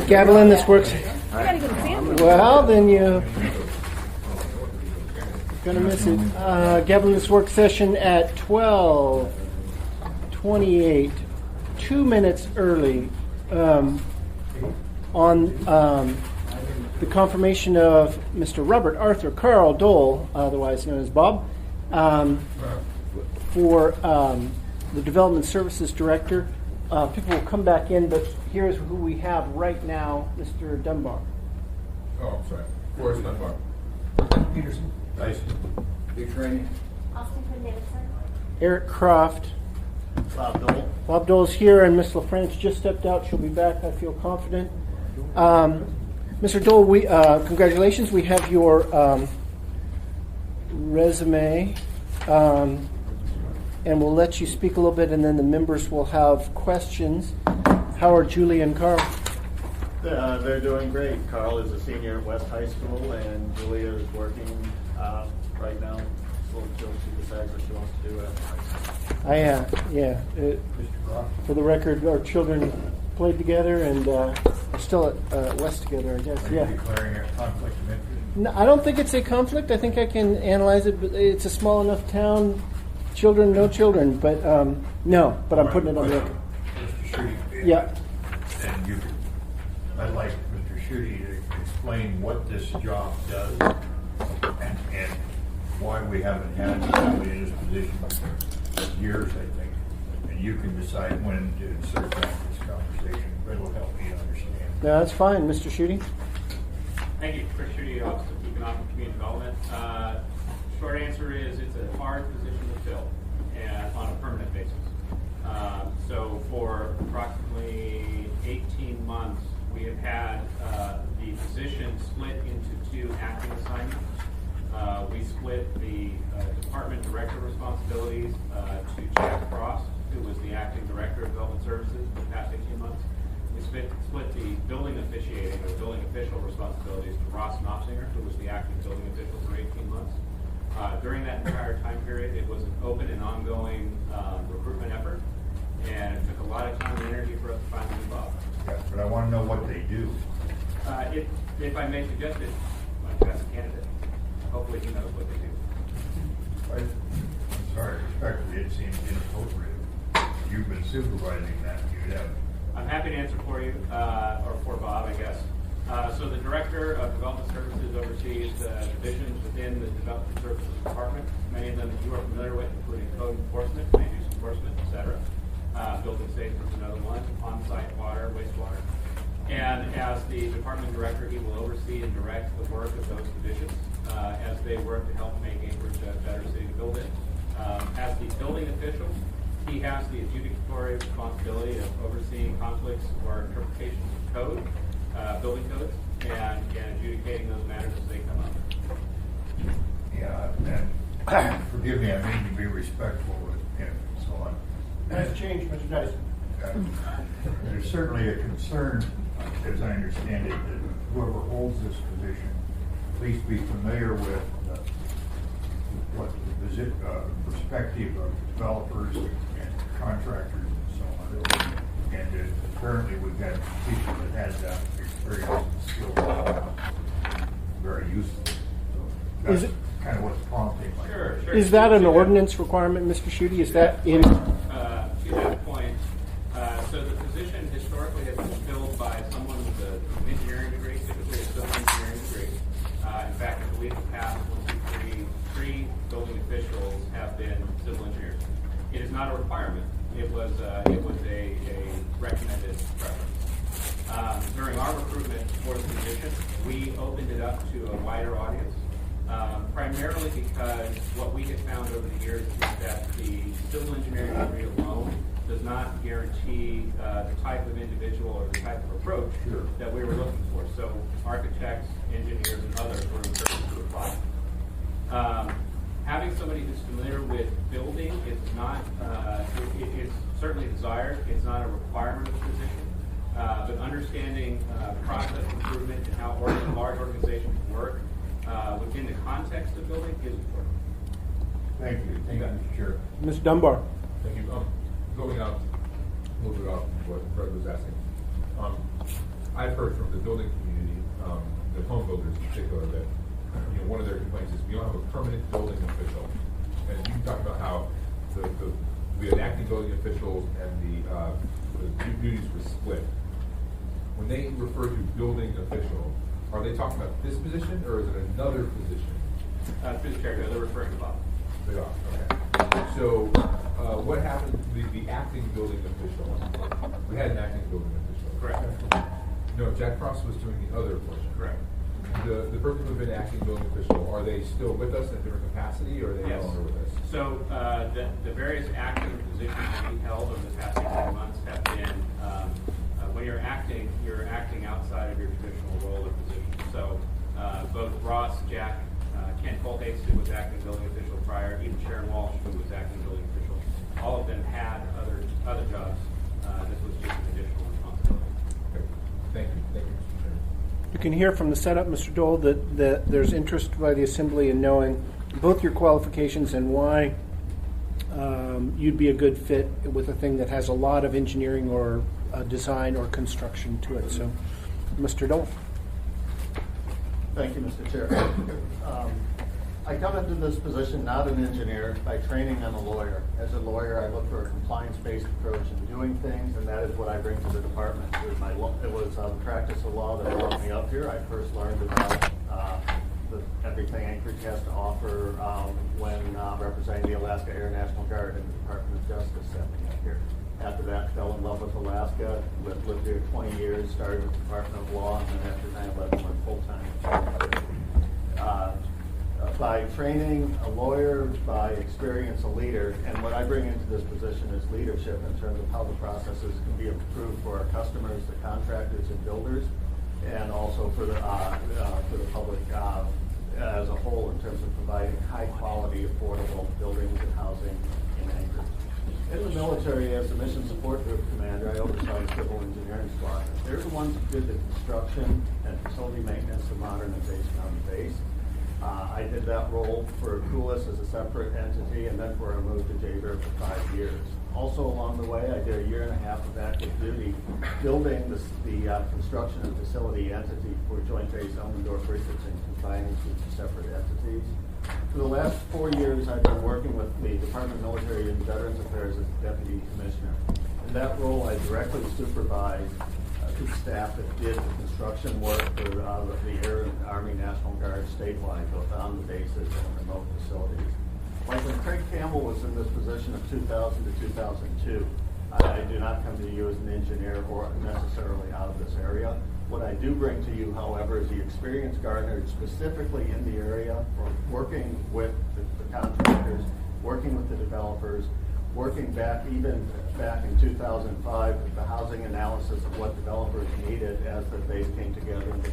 Gavel in this works. Well, then you're going to miss it. Gavel in this work session at 12:28, 2 minutes early, on the confirmation of Mr. Robert Arthur Carl Doehl, otherwise known as Bob, for the Development Services Director. People will come back in, but here's who we have right now, Mr. Dunbar. Oh, I'm sorry. Forrest Dunbar. Peterson. Dyson. Big Training. Austin Davidson. Eric Croft. Bob Doehl. Bob Dole's here, and Miss LaFrance just stepped out. She'll be back, I feel confident. Mr. Doehl, congratulations. We have your resume, and we'll let you speak a little bit, and then the members will have questions. How are Julie and Carl? They're doing great. Carl is a senior at West High School, and Julia is working right now until she decides what she wants to do after high school. For the record, our children played together and are still at West together, I guess. Are you declaring a conflict of interest? No, I don't think it's a conflict. I think I can analyze it, but it's a small enough town. Children, no children, but no. But I'm putting it on the record. Mr. Schutte. Yeah. And I'd like Mr. Schutte to explain what this job does and why we haven't had somebody in this position for years, I think. And you can decide when to insert that in this conversation. It'll help me understand. No, that's fine, Mr. Schutte. Thank you, Chris Schutte, Office of Economic and Community Development. Short answer is it's a hard position to fill and on a permanent basis. So for approximately 18 months, we have had the position split into two acting assignments. We split the department director responsibilities to Jack Frost, who was the acting director of Development Services for the past 18 months. We split the building officiating or building official responsibilities to Ross Knopsinger, who was the acting building official for 18 months. During that entire time period, it was an open and ongoing recruitment effort, and it took a lot of time and energy for us to finally move up. Yeah, but I want to know what they do. If I may suggest it, my best candidate, hopefully he knows what they do. I'm sorry, respectfully, it seems inappropriate. You've been supervising that. You have. I'm happy to answer for you, or for Bob, I guess. So the Director of Development Services oversees divisions within the Development Services Department. Many of them you are familiar with, including code enforcement, land use enforcement, etc. Building safety is another one, on-site water, wastewater. And as the Department Director, he will oversee and direct the work of those divisions as they work to help make Anchorage a better city to build in. As the building official, he has the adjudicatory responsibility of overseeing conflicts or interpretations of code, building codes, and adjudicating those matters as they come up. Yeah, and forgive me, I mean to be respectful with him and so on. Nice change, Mr. Dyson. There's certainly a concern, as I understand it, that whoever holds this position, please be familiar with what the perspective of developers and contractors and so on. And apparently we've had people that had that experience and skills very useful. So that's kind of what's prompting my Sure. Is that an ordinance requirement, Mr. Schutte? Is that in? To that point, so the position historically has been filled by someone with an engineering degree, typically a civil engineering degree. In fact, I believe in the past 3 building officials have been civil engineers. It is not a requirement. It was a recommended preference. During our recruitment for the position, we opened it up to a wider audience, primarily because what we have found over the years is that the civil engineering degree alone does not guarantee the type of individual or the type of approach that we were looking for. So architects, engineers, and others were encouraged to apply. Having somebody who's familiar with building is not, it's certainly desired. It's not a requirement of the position. But understanding process improvement and how large organizations work within the context of building is important. Thank you. Thank you, Mr. Chair. Ms. Dunbar. Thank you. Going up, a little bit off what Fred was asking. I've heard from the building community, the home builders in particular, that one of their complaints is we don't have a permanent building official. And you can talk about how we had acting building officials and the duties were split. When they refer to building official, are they talking about this position or is it another position? Through the chair, they're referring to Bob. They are, okay. So what happened to the acting building official? We had an acting building official. Correct. No, Jack Frost was doing the other portion. Correct. The person who's been acting building official, are they still with us in a different capacity or are they Yes. no longer with us? So the various acting positions that we held over the past 18 months have been, when you're acting outside of your traditional role or position. So both Ross, Jack, Ken Colhase, who was acting building official prior, even Sharon Walsh, who was acting building official, all of them had other jobs. This was just an additional responsibility. Okay. Thank you. Thank you, Mr. Chairman. You can hear from the setup, Mr. Doehl, that there's interest by the Assembly in knowing both your qualifications and why you'd be a good fit with a thing that has a lot of engineering or design or construction to it. So, Mr. Doehl. Thank you, Mr. Chair. I come into this position not an engineer. By training, I'm a lawyer. As a lawyer, I look for a compliance-based approach in doing things, and that is what I bring to the department. It was the practice of law that brought me up here. I first learned about everything Anchorage has to offer when representing the Alaska Air National Guard and the Department of Justice sent me up here. After that, fell in love with Alaska, lived here 20 years, started with the Department of Law, and then after 9/11 went full-time. By training, a lawyer; by experience, a leader. And what I bring into this position is leadership in terms of how the processes can be improved for our customers, the contractors and builders, and also for the public as a whole in terms of providing high-quality, affordable buildings and housing in Anchorage. In the military, as the Mission Support Group Commander, I oversaw the Civil Engineering Squad. They're the ones who did the construction and facility maintenance and modernization on the base. I did that role for Coolis as a separate entity, and then for a move to JBER for 5 years. Also along the way, I did a year and a half of active duty building the construction and facility entity for Joint Base Elmendorf Richardson, combining two separate entities. For the last 4 years, I've been working with the Department of Military and Veterans Affairs as Deputy Commissioner. In that role, I directly supervised the staff that did the construction work for the Air and Army National Guard statewide, both on the bases and remote facilities. Like when Craig Campbell was in this position of 2000 to 2002, I do not come to you as an engineer or necessarily out of this area. What I do bring to you, however, is the experience garnered specifically in the area, for working with the contractors, working with the developers, working back in 2005 with the housing analysis of what developers needed as the base came together and the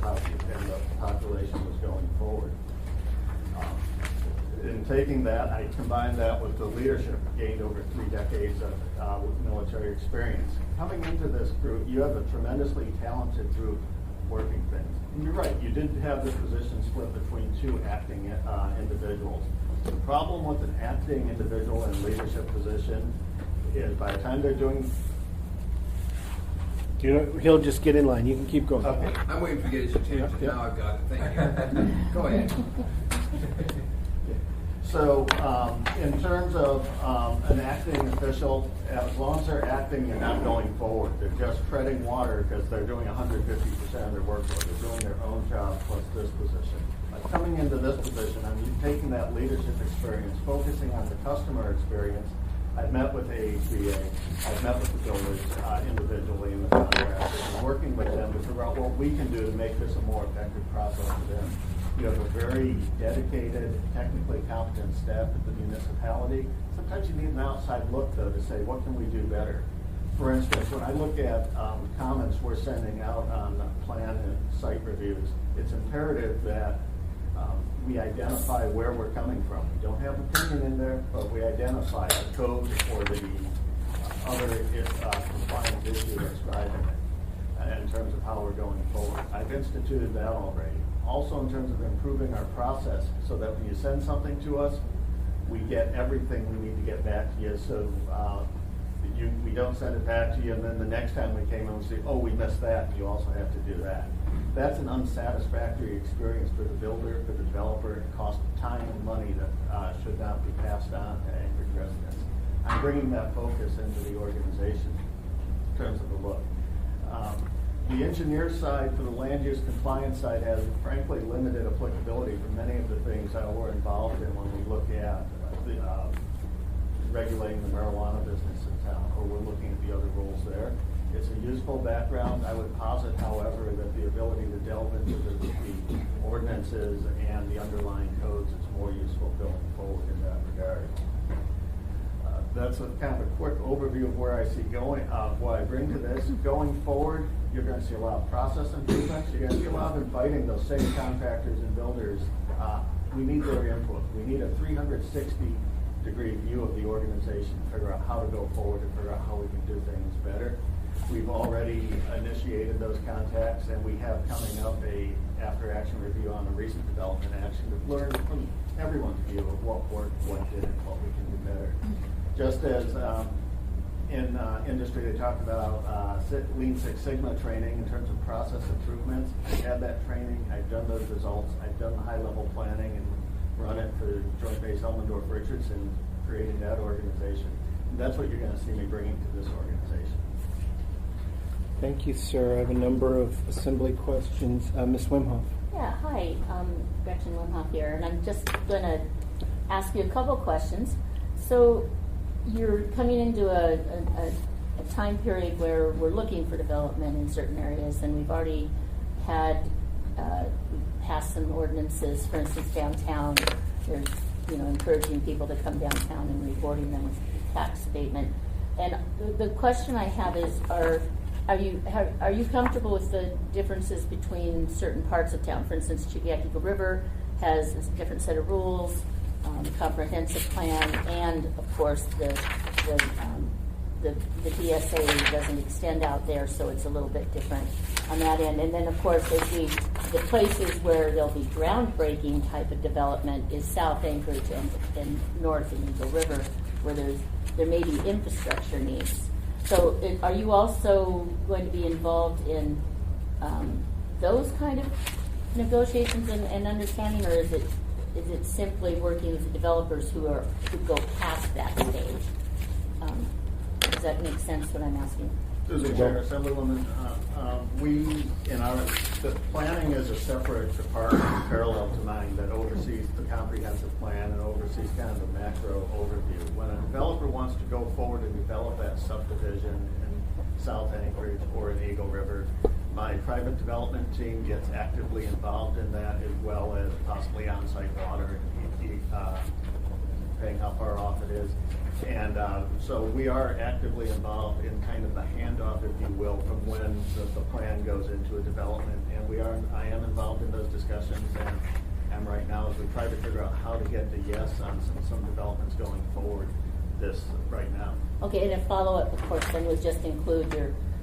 population was going forward. In taking that, I combined that with the leadership gained over 3 decades of military experience. Coming into this group, you have a tremendously talented group working things. And you're right, you did have the position split between 2 acting individuals. The problem with an acting individual in a leadership position is by the time they're doing... He'll just get in line. You can keep going. Okay. I'm waiting for you to get your attention. Yep. Now I've got it. Thank you. Go ahead. So, in terms of an acting official, as long as they're acting, you're not going forward. They're just treading water because they're doing 150% of their workload. They're doing their own job plus this position. Coming into this position, I'm taking that leadership experience, focusing on the customer experience. I've met with AHBA, I've met with the builders individually and the contractors, and working with them to figure out what we can do to make this a more effective process for them. You have a very dedicated, technically competent staff at the municipality. Sometimes you need an outside look, though, to say, what can we do better? For instance, when I look at comments we're sending out on plan and site reviews, it's imperative that we identify where we're coming from. We don't have opinion in there, but we identify the code or the other compliance issue that's driving it in terms of how we're going forward. I've instituted that already. Also in terms of improving our process so that when you send something to us, we get everything we need to get back to you so that we don't send it back to you, and then the next time we came in, we say, oh, we missed that, you also have to do that. That's an unsatisfactory experience for the builder, for the developer. It costs time and money that should not be passed on to Anchorage residents. I'm bringing that focus into the organization in terms of the look. The engineer side, for the land use compliance side, has frankly limited applicability for many of the things that we're involved in when we look at regulating the marijuana business in town, or we're looking at the other rules there. It's a useful background. I would posit, however, that the ability to delve into the ordinances and the underlying codes is more useful going forward in that regard. That's a kind of a quick overview of where I see going, what I bring to this. Going forward, you're going to see a lot of process improvements. You're going to see a lot of inviting those same contractors and builders. We need their input. We need a 360-degree view of the organization to figure out how to go forward and figure out how we can do things better. We've already initiated those contacts, and we have coming up a after-action review on a recent development action to learn from everyone's view of what worked, what didn't, what we can do better. Just as in industry they talked about Lean Six Sigma training in terms of process improvements. I had that training. I've done those results. I've done the high-level planning and run it for Joint Base Elmendorf Richardson, creating that organization. And that's what you're going to see me bringing to this organization. Thank you, sir. I have a number of assembly questions. Ms. Wimhoff. Yeah, hi, Gretchen Wimhoff here, and I'm just going to ask you a couple questions. So you're coming into a time period where we're looking for development in certain areas, and we've already had passed some ordinances. For instance, downtown, there's encouraging people to come downtown and rewarding them with a tax abatement. And the question I have is, are you comfortable with the differences between certain parts of town? For instance, Chicago River has a different set of rules, comprehensive plan, and of course the DSA doesn't extend out there, so it's a little bit different on that end. And then of course, the places where there'll be groundbreaking type of development is South Anchorage and north in Eagle River, where there may be infrastructure needs. So are you also going to be involved in those kind of negotiations and understanding, or is it simply working with the developers who go past that stage? Does that make sense what I'm asking? Through the chair, Assemblywoman, the planning is a separate department parallel to mine that oversees the comprehensive plan and oversees kind of the macro overview. When a developer wants to go forward and develop that subdivision in South Anchorage or in Eagle River, my private development team gets actively involved in that, as well as possibly on-site water, depending how far off it is. And so we are actively involved in kind of the handoff, if you will, from when the plan goes into a development. And I am involved in those discussions, and I'm right now as we try to figure out how to get the yes on some developments going forward right now. Okay, and a follow-up, of course, then would just include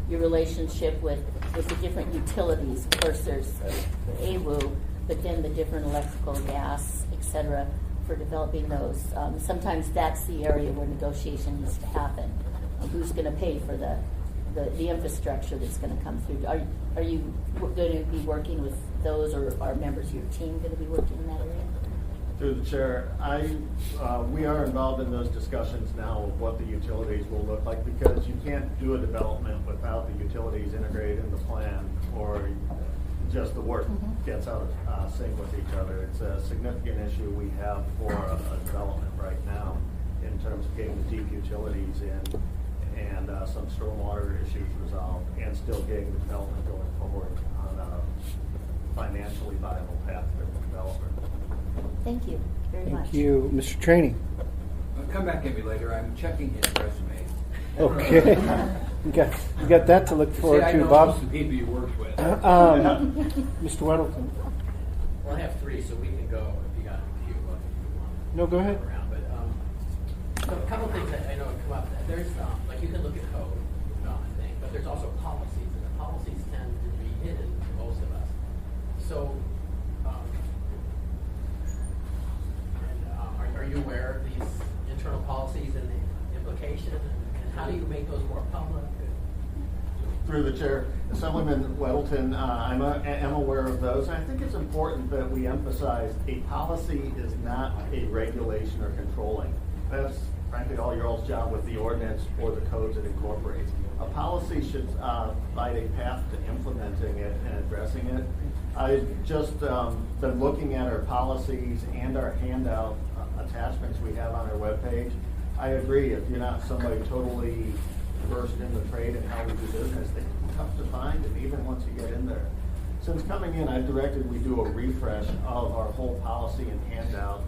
your relationship with the different utilities. Of course, there's AWU, but then the different electrical, gas, et cetera, for developing those. Sometimes that's the area where negotiation needs to happen. Who's going to pay for the infrastructure that's going to come through? Are you going to be working with those, or are members of your team going to be working in that area? Through the chair, we are involved in those discussions now of what the utilities will look like, because you can't do a development without the utilities integrated in the plan, or just the work gets out of sync with each other. It's a significant issue we have for a development right now in terms of getting the deep utilities in and some stormwater issues resolved, and still getting the development going forward on a financially viable path for the developer. Thank you very much. Thank you. Mr. Trainee. Come back at me later. I'm checking his resume. Okay. you got that to look forward I to, know Bob. most of the people you worked with. Mr. Weddleton. Well, I have three, so we can go if you got a few. If you want No, go ahead. around. But so a couple things that I know have come up. There's like you can look at code, I think, but there's also policies, and the policies tend to be hidden to most of us. So, are you aware of these internal policies and the implication, and how do you make those through the chair, Assemblyman Weddleton, am aware of those. And I think it's important that we emphasize a policy is not a regulation or controlling. That's frankly all your all's job with the ordinance or the codes it incorporates. A policy should provide a path to implementing it and addressing it. I've just been looking at our policies and our handout attachments we have on our webpage. I agree, if you're not somebody totally versed in the trade and how we do business, they're tough to find, and even once you get in there. Since coming in, I've directed we do a refresh of our whole policy and handout.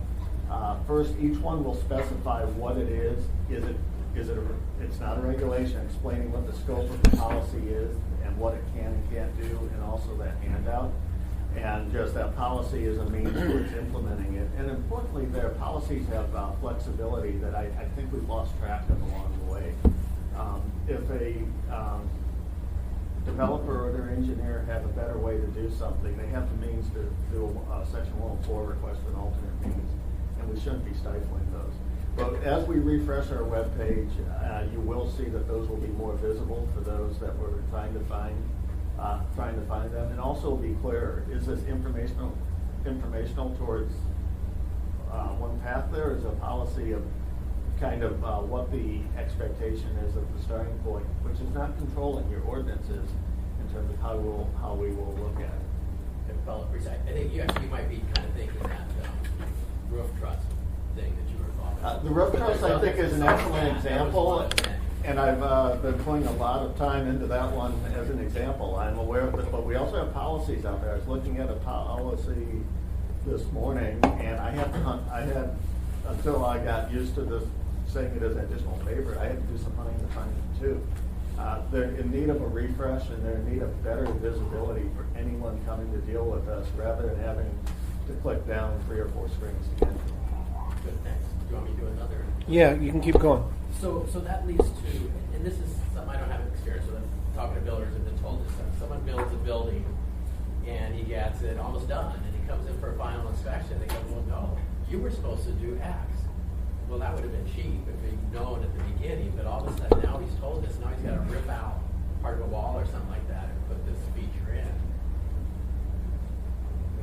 First, each one will specify what it is. It's not a regulation, explaining what the scope of the policy is and what it can and can't do, and also that handout. And just that policy is a means towards implementing it. And importantly, their policies have flexibility that I think we've lost track of along the way. If a developer or their engineer have a better way to do something, they have the means to do a Section 104 request for an alternate means, and we shouldn't be stifling those. But as we refresh our webpage, you will see that those will be more visible for those that were trying to find them, and also be clearer. Is this informational towards one path? There is a policy of kind of what the expectation is of the starting point, which is not controlling your ordinances in terms of how we will look at it. Developers, I think you might be kind of thinking that roof truss thing that you were talking about. The roof truss, I think, is an excellent example, and I've been putting a lot of time into that one as an example. I'm aware of it, but we also have policies out there. I was looking at a policy this morning, and I had until I got used to this saying it as an additional favor, I had to do some hunting to find it too. They're in need of a refresh, and they're in need of better visibility for anyone coming to deal with us, rather than having to click down 3 or 4 screens to get to them. Good, thanks. Do you want me to do another? Yeah, you can keep going. So that leads to, and this is something I don't have experience with. I'm talking to builders and been told this stuff. Someone builds a building and he gets it almost done, and he comes in for a final inspection. They go, well, no, you were supposed to do X. Well, that would have been cheap if he'd known at the beginning, but all of a sudden now he's told us, now he's got to rip out part of a wall or something like that and put this feature in.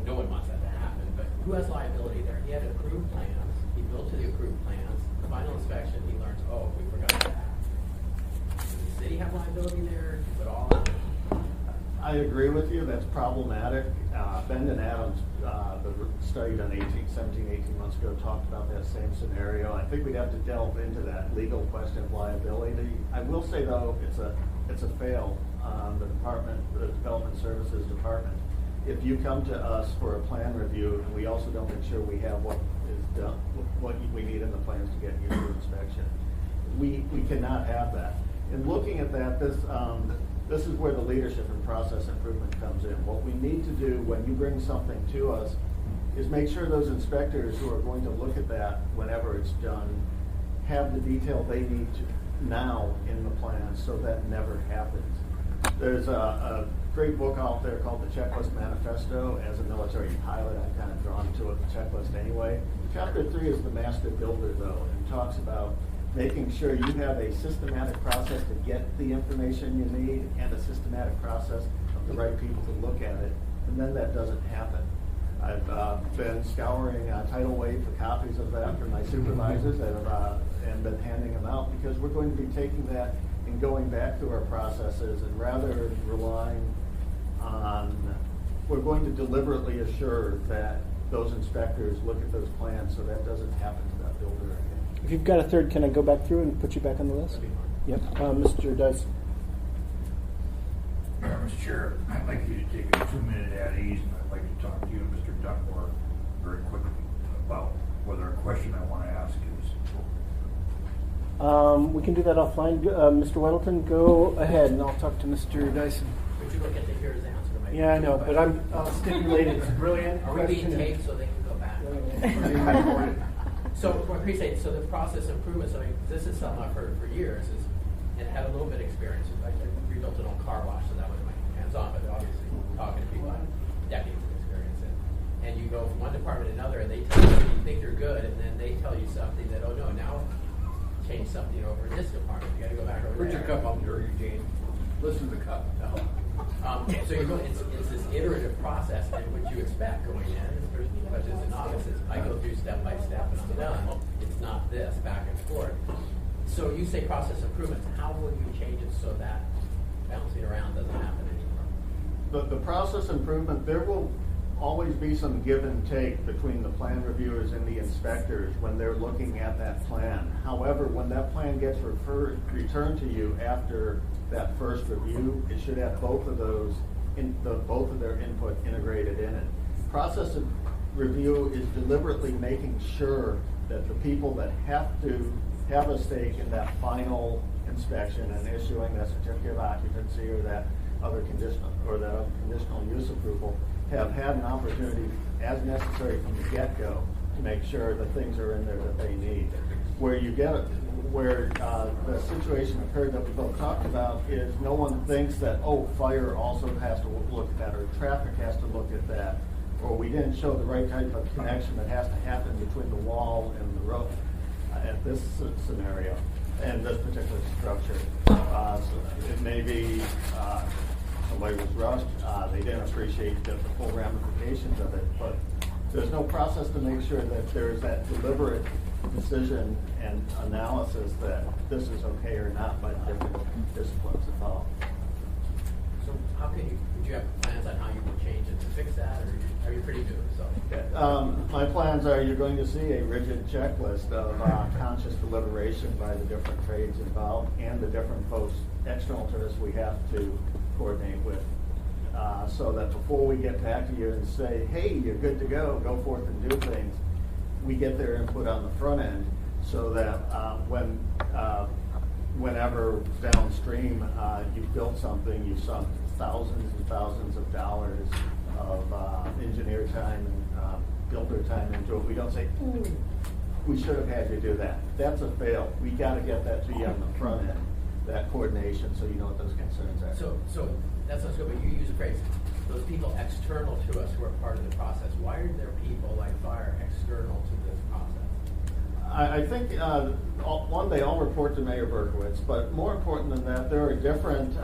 No one wants that to happen, but who has liability there? He had approved plans, he built to the approved plans, the final inspection, he learns, oh, we forgot that. Does the city have liability there? Is it all? I agree with you, that's problematic. Ben and Adams, the study done 17, 18 months ago, talked about that same scenario. I think we'd have to delve into that legal question of liability. I will say though, it's a fail on the Development Services Department. If you come to us for a plan review, and we also don't make sure we have what is done, what we need in the plans to get you through inspection, we cannot have that. In looking at that, this is where the leadership and process improvement comes in. What we need to do when you bring something to us is make sure those inspectors who are going to look at that whenever it's done have the detail they need to now in the plan, so that never happens. There's a great book out there called The Checklist Manifesto. As a military pilot, I'm kind of drawn to it, the checklist anyway. Chapter 3 is the master builder, though, and talks about making sure you have a systematic process to get the information you need and a systematic process of the right people to look at it, and then that doesn't happen. I've been scouring Tidal Wave for copies of that for my supervisors and been handing them out, because we're going to be taking that and going back through our processes, and rather relying on, we're going to deliberately assure that those inspectors look at those plans so that doesn't happen to that builder again. If you've got a third, can I go back through and put you back on the list? Yep. Mr. Dice. Mr. Chair, I'd like you to take a 2-minute at ease, and I'd like to talk to you and Mr. Dunmore very quickly about whether a question I want to ask is. We can do that offline. Mr. Weddleton, go ahead, and I'll talk to Mr. Dyson. Would you look at hear his answer to my Yeah, I know, but I'm stipulated. It's brilliant. Are we being taped so they can go back? So I appreciate, so the process improvement, so this is something I've heard for years, and had a little bit of experience. I rebuilt an old car wash, so that was my hands-on, but obviously talking to people, I have decades of experience. And you go from one department to another, and they tell you, you think you're good, and then they tell you something that, oh no, now change something over in this department. You gotta go back over Where'd there. your cup of dirty, Jane? Listen to the cup. No. So you're going, it's this iterative process, and what you expect going in is, but as a novice, I go through step by step and I'm done. It's not this back and forth. So you say process improvements. How will you change it so that bouncing around doesn't happen anymore? The process improvement, there will always be some give and take between the plan reviewers and the inspectors when they're looking at that plan. However, when that plan gets returned to you after that first review, it should have both of those, both of their input integrated in it. Process of review is deliberately making sure that the people that have to have a stake in that final inspection and issuing that certificate of occupancy or that other conditional use approval have had an opportunity as necessary from the get-go to make sure that things are in there that they need. Where the situation occurred that we both talked about is no one thinks that, oh, fire also has to look at that, or traffic has to look at that, or we didn't show the right type of connection that has to happen between the wall and the roof at this scenario and this particular structure. So it may be somebody was rushed, they didn't appreciate the full ramifications of it, but there's no process to make sure that there's that deliberate decision and analysis that this is okay or not by the different disciplines involved. So how can you, would you have plans on how you would change it to fix that, or are you pretty new? So my plans are you're going to see a rigid checklist of conscious deliberation by the different trades involved and the different folks, external to us, we have to coordinate with. So that before we get back to you and say, hey, you're good to go forth and do things, we get their input on the front end so that whenever downstream you've built something, you've sunk thousands and thousands of dollars of engineer time and builder time into it. We don't say, we should have had you do that. That's a fail. We got to get that to you on the front end, that coordination, so you know what those concerns are. So that sounds good, but you use a phrase, those people external to us who are part of the process. Why are there people like fire external to this process? I think, one, they all report to Mayor Berkowitz, but more important than that, there are different,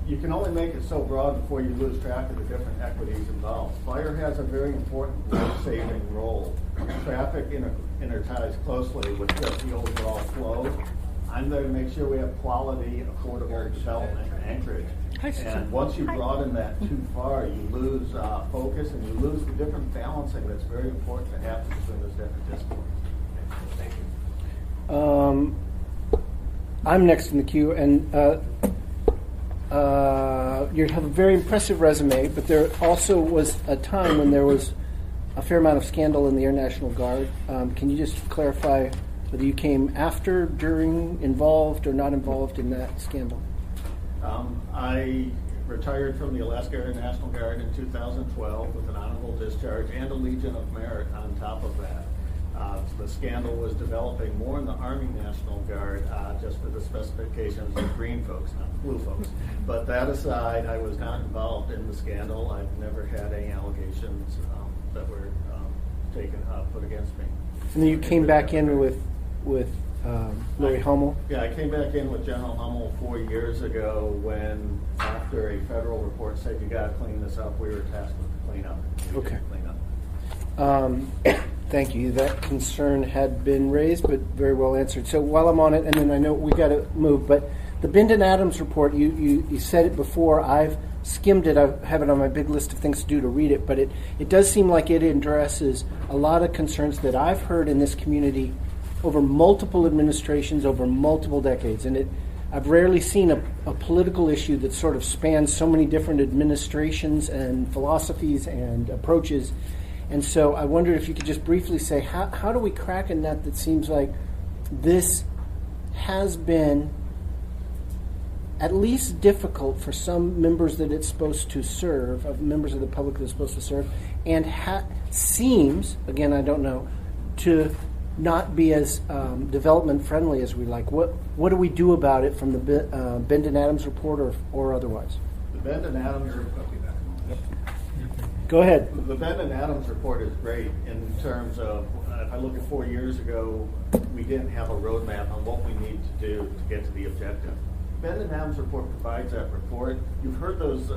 you can only make it so broad before you lose track of the different equities involved. Fire has a very important life-saving role. Traffic interties closely with just the overall flow. I'm there to make sure we have quality, affordable development and anchorage. And once you broaden that too far, you lose focus and you lose the different balancing that's very important to happen between those different disciplines. Thank you. I'm next in the queue, and you have a very impressive resume, but there also was a time when there was a fair amount of scandal in the Air National Guard. Can you just clarify whether you came after, during, involved, or not involved in that scandal? I retired from the Alaska Air National Guard in 2012 with an honorable discharge and a Legion of Merit on top of that. The scandal was developing more in the Army National Guard just for the specifications of green folks, not blue folks. But that aside, I was not involved in the scandal. I've never had any allegations that were put against me. And then you came back in with Larry Hummel? Yeah, I came back in with General Hummel 4 years ago when, after a federal report said you got to clean this up, we were tasked with the cleanup. Okay. Thank you. That concern had been raised, but very well answered. So while I'm on it, and then I know we got to move, but the Bindon Adams report, you said it before. I've skimmed it. I have it on my big list of things to do to read it, but it does seem like it addresses a lot of concerns that I've heard in this community over multiple administrations, over multiple decades. And I've rarely seen a political issue that sort of spans so many different administrations and philosophies and approaches. And so I wondered if you could just briefly say, how do we crack a nut that seems like this has been at least difficult for some members that it's supposed to serve, of members of the public that it's supposed to serve, and seems, again, I don't know, to not be as development friendly as we like. What do we do about it from the Bindon Adams report or otherwise? The Bindon Adams report. Go ahead. The Bindon Adams report is great in terms of, if I look at 4 years ago, we didn't have a roadmap on what we need to do to get to the objective. Ben and Adams report provides that report. You've heard those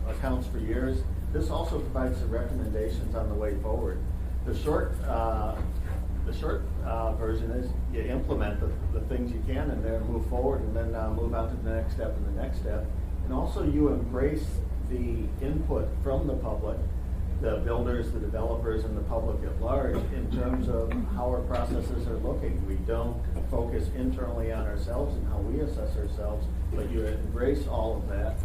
accounts for years. This also provides the recommendations on the way forward. The short version is you implement the things you can in there and move forward, and then move on to the next step and the next step. And also you embrace the input from the public, the builders, the developers, and the public at large in terms of how our processes are looking. We don't focus internally on ourselves and how we assess ourselves, but you embrace all of that.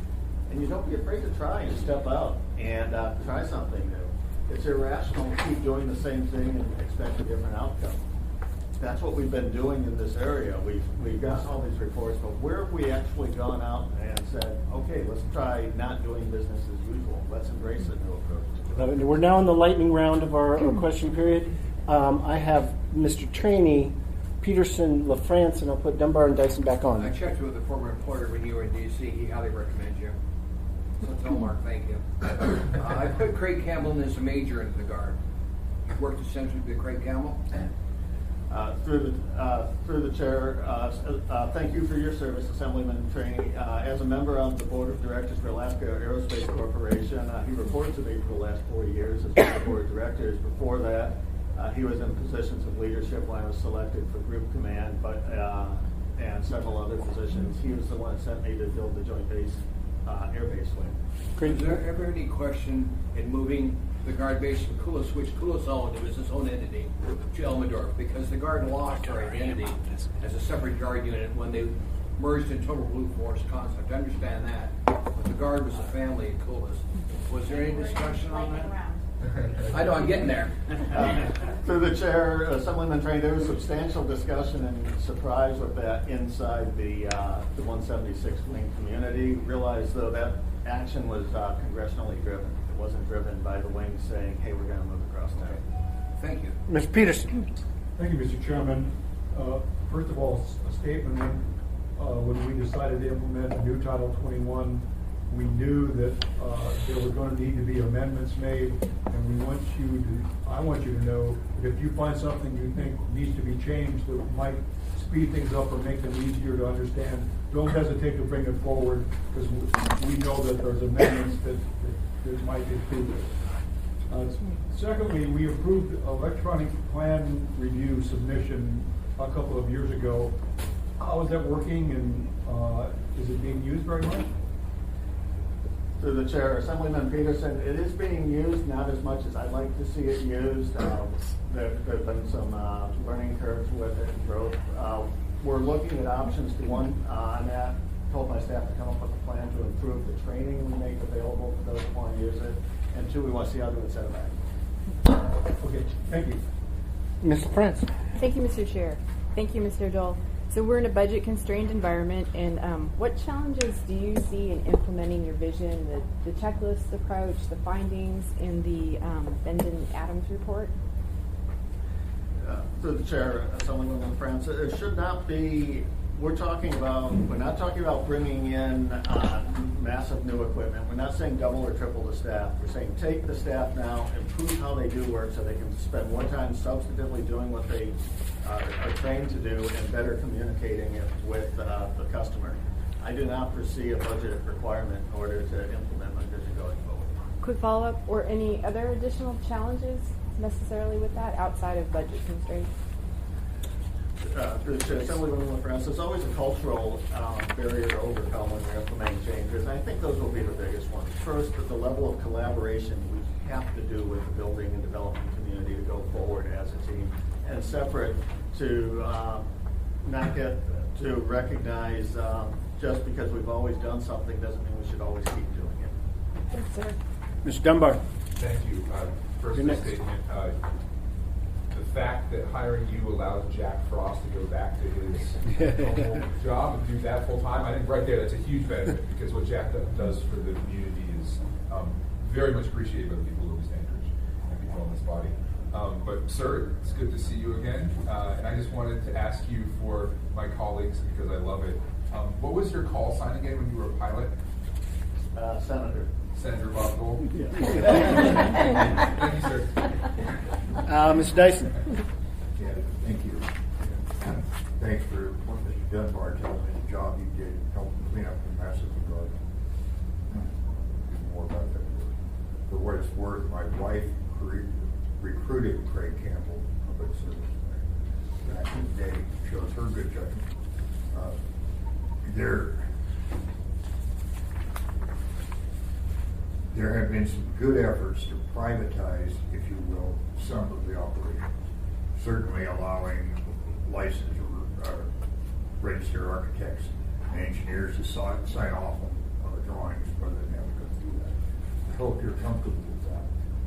And you don't be afraid to try and step out and try something new. It's irrational to keep doing the same thing and expect a different outcome. That's what we've been doing in this area. We've got all these reports, but where have we actually gone out and said, okay, let's try not doing business as usual. Let's embrace a new approach. We're now in the lightning round of our question period. I have Mr. Trainee, Peterson, LaFrance, and I'll put Dunbar and Dyson back on. I checked with a former employer when you were in D.C. He highly recommends you. So tell Mark, thank you. I put Craig Campbell as a major into the Guard. You've worked essentially with Craig Campbell? Through the chair, thank you for your service, Assemblyman Trainee. As a member of the Board of Directors for Alaska Aerospace Corporation, he reported to me for the last 4 years as the Board of Directors. Before that, he was in positions of leadership when I was selected for Group Command, and several other positions. He was the one that sent me to build the Joint Base Air Base Wing. Is there ever any question in moving the Guard base from Kulis, which Kulis owned, it was its own entity, to Elmendorf, because the Guard lost their identity as a separate Guard unit when they merged into Total Blue Force concept. I understand that, but the Guard was a family in Kulis. Was there any discussion on that? I know, I'm getting there. Through the chair, Assemblyman Trainee, there was substantial discussion and surprise with that inside the 176 wing community. Realized, though, that action was congressionally driven. It wasn't driven by the wing saying, hey, we're going to move across town. Thank you. Mr. Peterson. Thank you, Mr. Chairman. First of all, a statement. When we decided to implement a new Title 21, we knew that there were going to need to be amendments made, and I want you to know that if you find something you think needs to be changed that might speed things up or make them easier to understand, don't hesitate to bring it forward, because we know that there's amendments that might improve it. Secondly, we approved electronic plan review submission a couple of years ago. How is that working, and is it being used very much? Through the chair, Assemblyman Peterson, it is being used, not as much as I'd like to see it used. There have been some learning curves with it and growth. We're looking at options. One, I told my staff to come up with a plan to improve the training we make available for those who want to use it. And two, we want to see how to set it back. Okay, thank you. Mr. France. Thank you, Mr. Chair. Thank you, Mr. Doehl. So we're in a budget-constrained environment, and what challenges do you see in implementing your vision, the checklist approach, the findings in the Benden Adams report? Through the chair, Assemblywoman France, it should not be. We're not talking about bringing in massive new equipment. We're not saying double or triple the staff. We're saying take the staff now, improve how they do work so they can spend more time substantively doing what they are trained to do and better communicating it with the customer. I do not foresee a budget requirement in order to implement my vision going forward. Quick follow-up, or any other additional challenges necessarily with that outside of budget constraints? Through the chair, Assemblywoman France, there's always a cultural barrier to overcome when you're implementing changes, and I think those will be the biggest ones. First, the level of collaboration we have to do with the building and development community to go forward as a team, and separate to not get to recognize just because we've always done something doesn't mean we should always keep doing it. Thanks, sir. Mr. Dunbar. Thank you. First You're next. statement. The fact that hiring you allows Jack Frost to go back to his normal job and do that full time, I think right there that's a huge benefit, because what Jack does for the community is very much appreciated by the people of East Anchorage and people in this body. But sir, it's good to see you again. And I just wanted to ask you for my colleagues, because I love it. What was your call sign again when you were a pilot? Senator. Senator Bob Doehl? Yeah. Thank you, sir. Mr. Dyson. Yeah, thank you. Thanks for what Mr. Dunbar told me. it's worth, my wife recruited Craig Campbell, public service, back in the day. Shows her good judgment. There have been some good efforts to privatize, if you will, some of the operations. Certainly allowing licensed or registered architects and engineers to sign off on the drawings rather than have to go through that. I hope you're comfortable with that.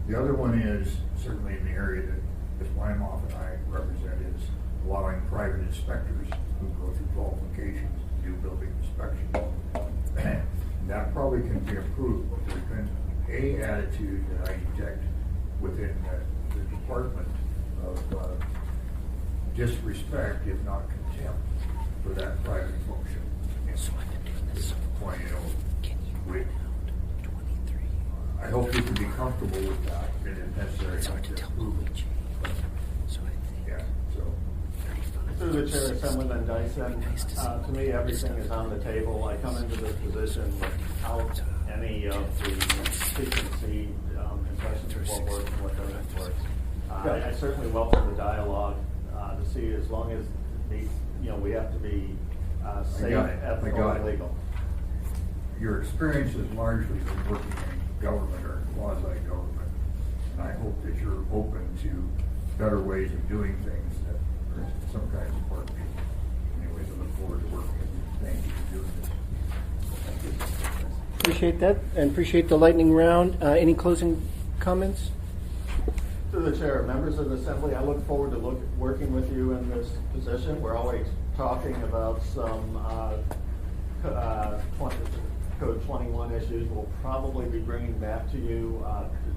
The other one is, certainly in the area that Wymoff and I represent, is allowing private inspectors who go through qualifications to do building inspections. That probably can be improved, but there's been a attitude that I detect within the department of disrespect, if not contempt, for that private function. I hope you can be comfortable with that, and if necessary, to improve it. Yeah, so. Through the chair, Assemblyman Dyson, to me, everything is on the table. I come into this position without any of the preconceived impressions of what works and what doesn't work. I certainly welcome the dialogue to see, as long as we have to be safe, ethical, and legal. Your experience has largely been working in government or quasi-government, and I hope that you're open to better ways of doing things that are sometimes partnership. Anyways, I look forward to working with you. Thank you for doing this. Thank you. Appreciate that, and appreciate the lightning round. Any closing comments? Through the chair, members of the Assembly, I look forward to working with you in this position. We're always talking about some Code 21 issues. We'll probably be bringing back to you.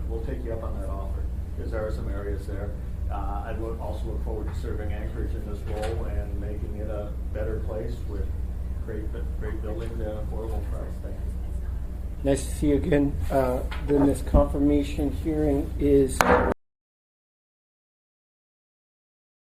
We'll take you up on that offer, because there are some areas there. I would also look forward to serving Anchorage in this role and making it a better place with great buildings and affordable price. Thank you. Nice to see you again. Then this confirmation hearing is